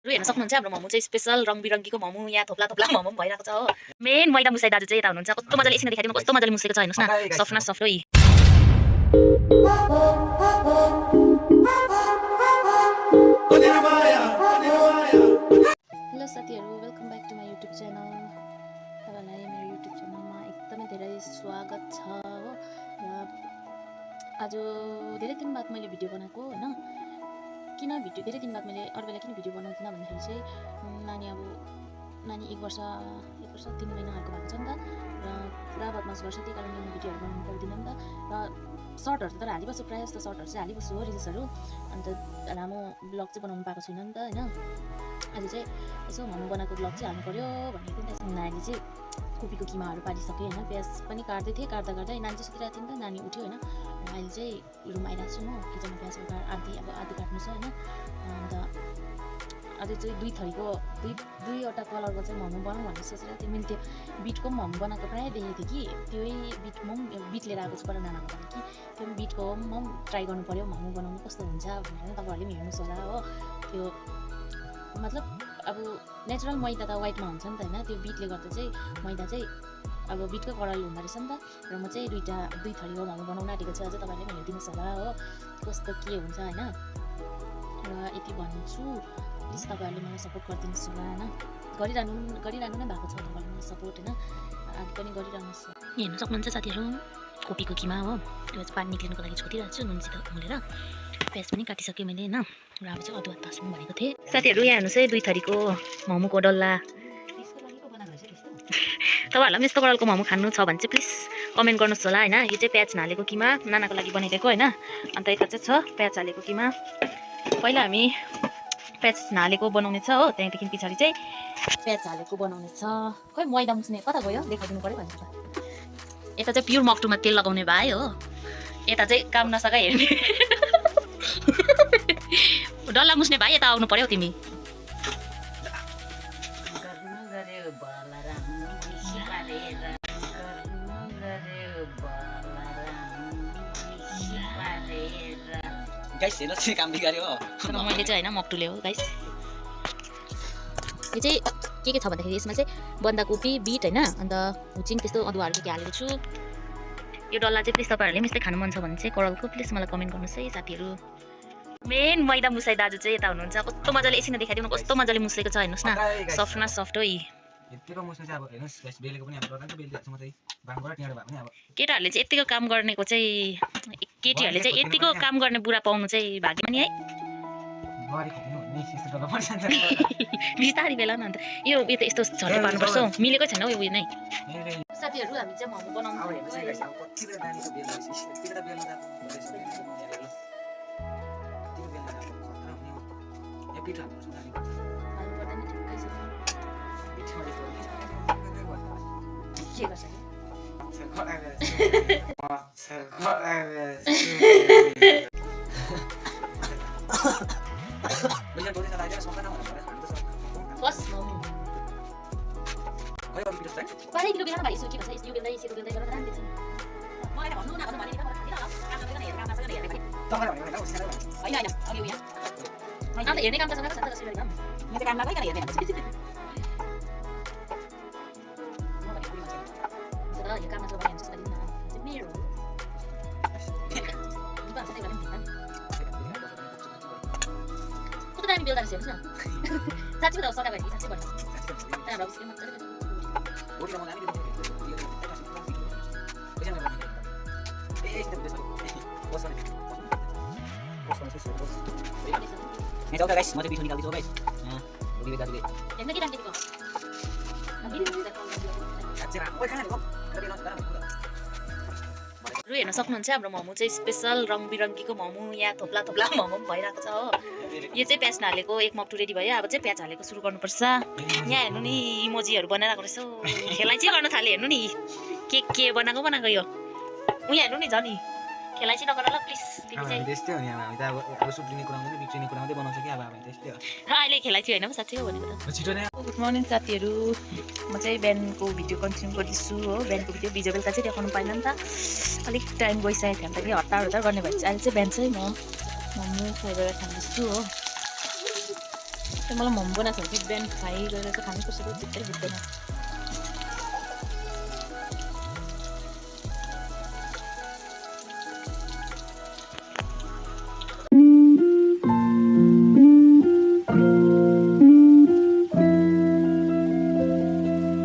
हेर्न सक्नुहुन्छ हाम्रो मोमो चाहिँ स्पेशल रङबिरङ्गीको मोमो यहाँ थोप्ला थोप्ला मोमो भइरहेको छ हो मेन मैदा मुसाई दाजु चाहिँ यता हुनुहुन्छ कस्तो मजाले एकछिन देखाइदिनु कस्तो मजाले मुसेको छ हेर्नुस् न सफ्ट न सफ्ट हो हेलो साथीहरु welcome back to my YouTube channel तपाईहरुलाई मेरो युट्युब च्यानलमा एकदमै धेरै स्वागत छ हो र आज धेरै दिन बाद मैले भिडियो बनाएको हैन किन भिडियो धेरै दिन बाद मैले अरु बेला किन भिडियो बनाउँदिन भन्दाखेरि चाहिँ नानी 1 वर्ष 3 महिनाहरुको भएको छ नि त र पुरा बदमास गर्छ त्यही कारणले म भिडियोहरु बनाउनु पर्दैन नि त र सर्टहरु तर हालिबस्छु प्रायः जस्तो सर्टहरु चाहिँ हालिबस्छु हो रिल्सहरु अन्त लामो ब्लग चाहिँ बनाउनु पाएको छैन नि त हैन आज चाहिँ यसो मोमो बनाएको ब्लग चाहिँ हाल्नु पर्यो भनेको नि त्यसमा नानी चाहिँ कोपीको किमाहरु पारिसके हैन प्याज पनि काट्दै थिए काट्दा नानी चाहिँ सुतिरहेको थियो नि त नानी उठ्यो हैन अहिले चाहिँ रुममा आइरहेको छु म किचनमा प्याजको आधी काट्नु छ हैन अन्त आज चाहिँ दुईवटा कलरको चाहिँ मोमो बनाउँ भनेर सोचेर त्यो मैले त्यो बिटको मोमो बनाएको प्रायः देखेको थिएँ कि त्यही बिट लिएर आएको छु पर नानाको लागि कि त्यो बिटको ट्राई गर्नु पर्यो मोमो बनाउनु कस्तो हुन्छ भनेर तपाईहरुले पनि हेर्नुस् होला हो त्यो मतलब अब नेचुरल मैदा त व्हाइटमा हुन्छ नि त हैन त्यो बिटले गर्दा चाहिँ मैदा चाहिँ अब बिटको कलरले हुँदो रहेछ नि त र म चाहिँ दुई थरीको मोमो बनाउन आँटेको छु आज तपाईहरुले पनि हेरिदिनुस् होला हो कस्तो के हुन्छ हैन र यति भन्छु प्लिज तपाईहरुले मलाई सपोर्ट गरिदिनुस् होला हैन गरिरहनु नै भएको छ तपाईहरुले मलाई सपोर्ट हैन आगे पनि गरिरहनुस् हेर्न सक्नुहुन्छ साथीहरु कोपीको किमा हो त्यो पानी निक्लिनको लागि छोडिरहेको छु नुनसित मोलेर प्याज पनि काटिसके मैले हैन र अब चाहिँ अदुवा तास्नु भनेको थिएँ साथीहरु यहाँ हेर्नुस् है दुई थरीको मोमोको डल्ला तपाईहरुलाई यस्तो कलरको मोमो खानु छ भने चाहिँ प्लिज कमेन्ट गर्नुस् होला हैन यो चाहिँ प्याज हालेको किमा नानाको लागि बनाइदिएको हैन अन्त यता चाहिँ छ प्याज हालेको किमा पहिला हामी प्याज हालेको बनाउने छ हो त्यहाँदेखि पछाडी चाहिँ प्याज हालेको बनाउने छ खै मैदा मुस्ने कता गयो देखाइदिनु पर्यो भन्छ यता चाहिँ प्युर मक्टुमा तेल लगाउने भए हो यता चाहिँ काम नसका हेर्ने डल्ला मुस्ने भाइ यता आउनु पर्यो तिमी गाइस हेर्नु चाहिँ काम बिगार्यो मैले चाहिँ हैन मक्टुले हो गाइस यो चाहिँ के छ भन्दाखेरि यसमा चाहिँ बन्दाकोपी बिट हैन अन्त हुचिङ त्यस्तो अदुवाहरु के हालेको छु यो डल्ला चाहिँ प्लिज तपाईहरुले मिस्दै खानु मन छ भने चाहिँ करलको प्लिज मलाई कमेन्ट गर्नुस् है साथीहरु मेन मैदा मुसाई दाजु चाहिँ यता हुनुहुन्छ कस्तो मजाले एकछिन देखाइदिनु कस्तो मजाले मुसेको छ हेर्नुस् न सफ्ट न सफ्ट हो यतिको मुस्ने चाहिँ अब हेर्नुस् गाइस बेलेको पनि अब गर्दैन त बेल्दै छ म चाहिँ बाङ गरेर टिएर भए पनि अब केटाहरुले चाहिँ यतिको काम गर्नेको चाहिँ केटीहरुले चाहिँ यतिको काम गर्ने बुढा पाउनु चाहिँ भाग्यमा नि है गरि खिच्नु नि सिस्टर गर्न पर्छ नि बिस्तारै बेला न अन्त यो त यस्तो झट्टै पार्नुपर्छ हौ मिलेकै छैन हौ यो नै साथीहरु हामी चाहिँ मोमो बनाउनु भनेको चाहिँ अब कति बेला दानी छ बेल्दै छ यति बेला बेल्नु त हुँदैछ यति बेला खतरा हुने हो यो पिठो हाल्नुपर्छ दानी हाल्नु पर्दैन ठिकै छ पिठो हाल्नु के गर्छ नि बस मोमो कति किलो बेला भाइ यसो के भन्छ यो बेल्दै यसो बेल्दै गरेर राम्रो छ मलाई त भन्नु न भने नि काम गर्दैन हेर काम गर्दैन हेर तपाईहरु भनेको हैन हैन अघि यहाँ अन्त हेर्ने काम त सँगै छ त त्यसरी काम म चाहिँ काम नगरिकन हेर्ने भन्छ यो काम नत्र भने हुन्छ नि मेरो कस्तो दामी बेल्दा रहेछ हेर्नुस् न साँच्चै त सका भयो साँच्चै भन्नु तर अब चाहिँ मजाले ओडी मलाई नि ये चौका गाइस म चाहिँ पिठो निकाल्दै छु गाइस रोटी दाजुले हेर्न के दामी देखेको अच्छा ओइ खाना गफ गरे न रु हेर्न सक्नुहुन्छ हाम्रो मोमो चाहिँ स्पेशल रङबिरङ्गीको मोमो यहाँ थोप्ला थोप्ला मोमो भइरहेको छ हो यो चाहिँ प्याज हालेको एक मक्टु रेडी भयो अब चाहिँ प्याज हालेको सुरु गर्नुपर्छ यहाँ हेर्नु नि इमोजीहरु बनाइरहेको रहेछ खेलाइ चाहिँ गर्न थाले हेर्नु नि के बनाएको यो उहाँ हेर्नु नि झन् खेलाइ चाहिँ नगर ल प्लिज तिमी चाहिँ त्यस्तै हो नि हामी त अब सुट लिने कुराउँदै बिक्रिने कुराउँदै बनाउँछ कि अब हामी त्यस्तै हो र अहिले खेलाइ चाहिँ हैन साथी हो भनेको त छिटो नै गुड मर्निङ साथीहरु म चाहिँ बिहानको भिडियो कन्टिन्यू गर्दैछु हो बिहानको भिडियो बिजो बेलुका चाहिँ देखाउनु पाइन नि त अलिक टाइम गइसकेको थियो नि त हतार गर्ने भएपछि अहिले चाहिँ बिहान चाहिँ म मोमो फ्राई गरेर खाँदैछु हो मलाई मोमो बनाएको छ कि बिहान फ्राई गरेर चाहिँ खानुपर्छ त चित्तै बुझ्दैन